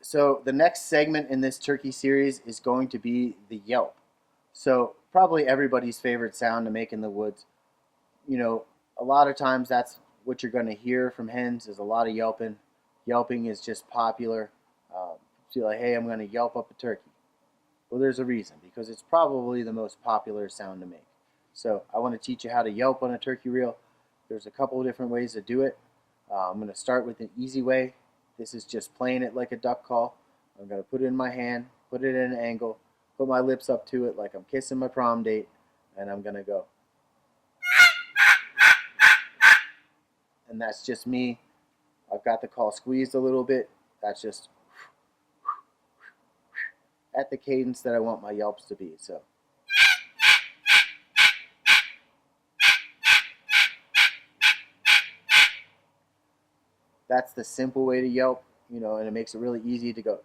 So the next segment in this turkey series is going to be the yelp. So probably everybody's favorite sound to make in the woods. You know, a lot of times that's what you're going to hear from hens is a lot of yelping. Yelping is just popular. So you're like, hey, I'm going to yelp up a turkey. Well, there's a reason, because it's probably the most popular sound to make. So I want to teach you how to yelp on a turkey reel. There's a couple of different ways to do it. I'm going to start with an easy way. This is just playing it like a duck call. I'm going to put it in my hand, put it at an angle, put my lips up to it like I'm kissing my prom date, and I'm going to go. And that's just me. I've got the call squeezed a little bit. That's just at the cadence that I want my yelps to be. So that's the simple way to yelp, and it makes it really easy to go.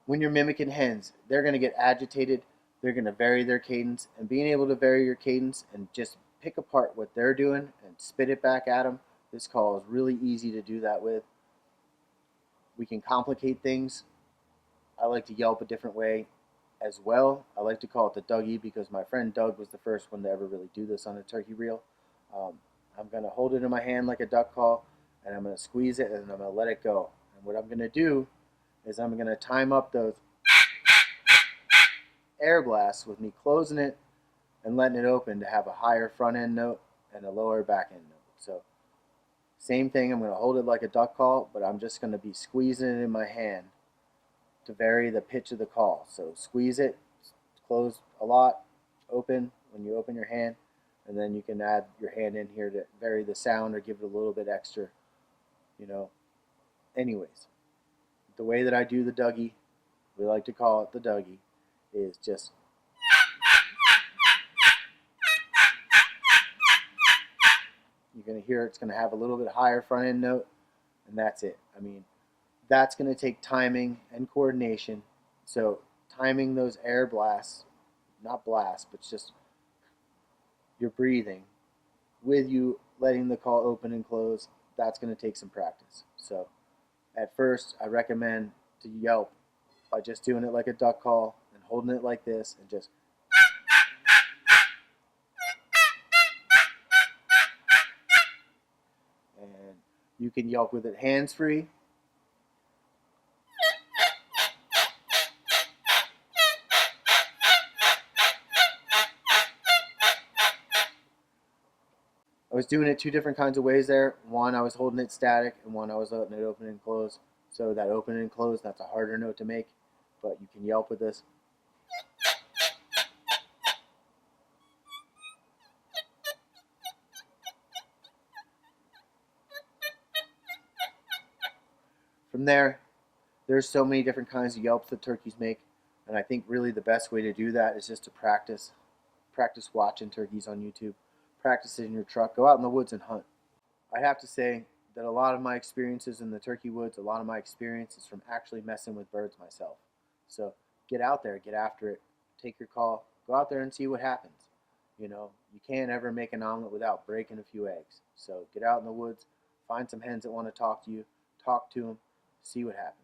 When you're mimicking hens, they're going to get agitated. They're going to vary their cadence, and being able to vary your cadence and just pick apart what they're doing and spit it back at them, this call is really easy to do that with. We can complicate things. I like to yelp a different way as well. I like to call it the Dougie because my friend Doug was the first one to ever really do this on a turkey reel. I'm going to hold it in my hand like a duck call, and I'm going to squeeze it, and I'm going to let it go. And what I'm going to do is I'm going to time up those air blasts with me closing it and letting it open to have a higher front end note and a lower back end note. So same thing, I'm going to hold it like a duck call, but I'm just going to be squeezing it in my hand to vary the pitch of the call. So squeeze it, close a lot, open when you open your hand, and then you can add your hand in here to vary the sound or give it a little bit extra, Anyways, the way that I do the Dougie, we like to call it the Dougie, is just you're going to hear it's going to have a little bit higher front end note, and that's it. I mean, that's going to take timing and coordination. So timing those air blasts, not blasts, but just your breathing with you letting the call open and close, that's going to take some practice. So at first, I recommend to yelp by just doing it like a duck call and holding it like this and just and you can yelp with it hands free. I was doing it two different kinds of ways there. One, I was holding it static, and one, I was letting it open and close. So that open and close, that's a harder note to make, but you can yelp with this. From there, there's so many different kinds of yelps that turkeys make, and I think really the best way to do that is just to practice. Practice watching turkeys on YouTube. Practice it in your truck. Go out in the woods and hunt. I have to say that a lot of my experiences in the turkey woods, a lot of my experience is from actually messing with birds myself. So get out there, get after it, take your call, go out there and see what happens. You can't ever make an omelet without breaking a few eggs. So get out in the woods, find some hens that want to talk to you, talk to them, see what happens.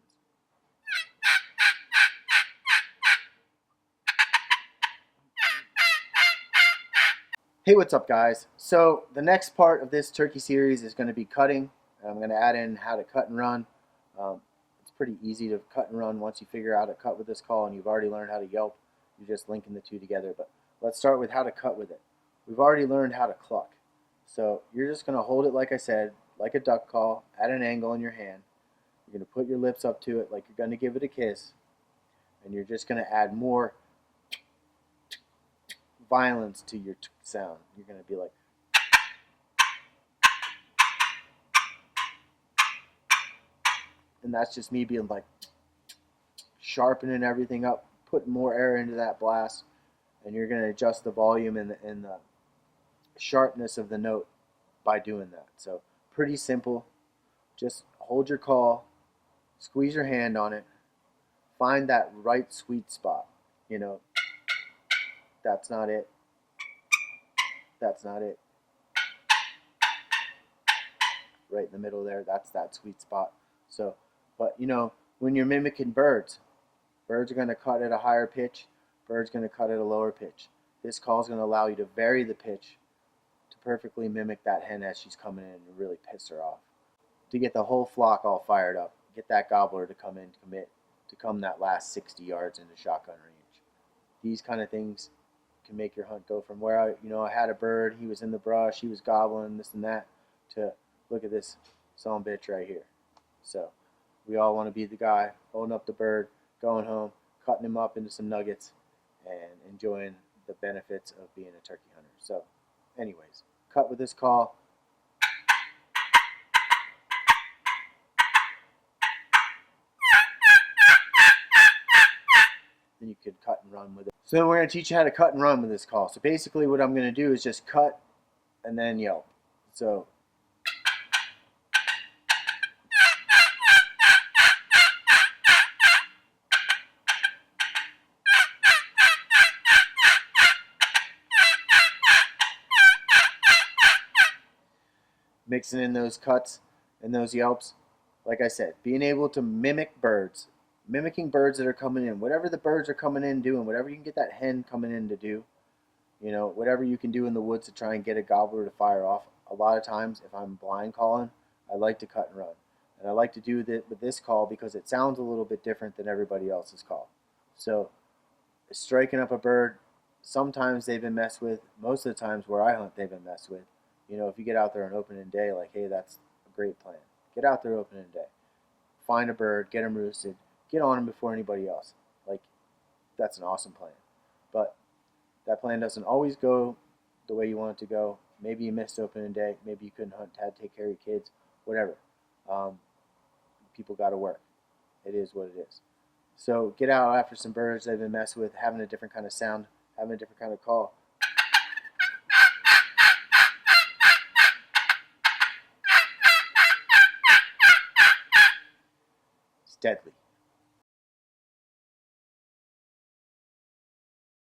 Hey, what's up, guys? So the next part of this turkey series is going to be cutting. I'm going to add in how to cut and run. It's pretty easy to cut and run once you figure out how to cut with this call and you've already learned how to yelp. You're just linking the two together. But let's start with how to cut with it. We've already learned how to cluck. So you're just going to hold it, like I said, like a duck call, at an angle in your hand. You're going to put your lips up to it like you're going to give it a kiss. And you're just going to add more violence to your sound. You're going to be like, and that's just me being like sharpening everything up, putting more air into that blast, and you're going to adjust the volume and the sharpness of the note by doing that. So pretty simple. Just hold your call, squeeze your hand on it, find that right sweet spot. You know, that's not it. That's not it. Right in the middle there, that's that sweet spot. So, but you know, when you're mimicking birds, birds are going to cut at a higher pitch, birds going to cut at a lower pitch. This call is going to allow you to vary the pitch to perfectly mimic that hen as she's coming in and really piss her off. To get the whole flock all fired up, get that gobbler to come in, commit, to come that last 60 yards into shotgun range. These kind of things can make your hunt go from where I had a bird, he was in the brush, he was gobbling, this and that, to look at this son of a bitch right here. So we all want to be the guy holding up the bird, going home, cutting him up into some nuggets, and enjoying the benefits of being a turkey hunter. So anyways, cut with this call. Then you could cut and run with it. So then we're going to teach you how to cut and run with this call. So basically what I'm going to do is just cut and then yelp. So mixing in those cuts and those yelps. Like I said, being able to mimic birds, mimicking birds that are coming in, whatever the birds are coming in doing, whatever you can get that hen coming in to do, whatever you can do in the woods to try and get a gobbler to fire off. A lot of times, if I'm blind calling, I like to cut and run. And I like to do that with this call because it sounds a little bit different than everybody else's call. So, striking up a bird, sometimes they've been messed with. Most of the times where I hunt, they've been messed with. If you get out there on opening day, like, hey, that's a great plan. Get out there opening day. Find a bird, get them roosted, get on them before anybody else. Like, that's an awesome plan. But that plan doesn't always go the way you want it to go. Maybe you missed opening day. Maybe you couldn't hunt, had to take care of your kids, whatever. People got to work. It is what it is. So get out after some birds they've been messed with, having a different kind of sound, having a different kind of call. It's deadly.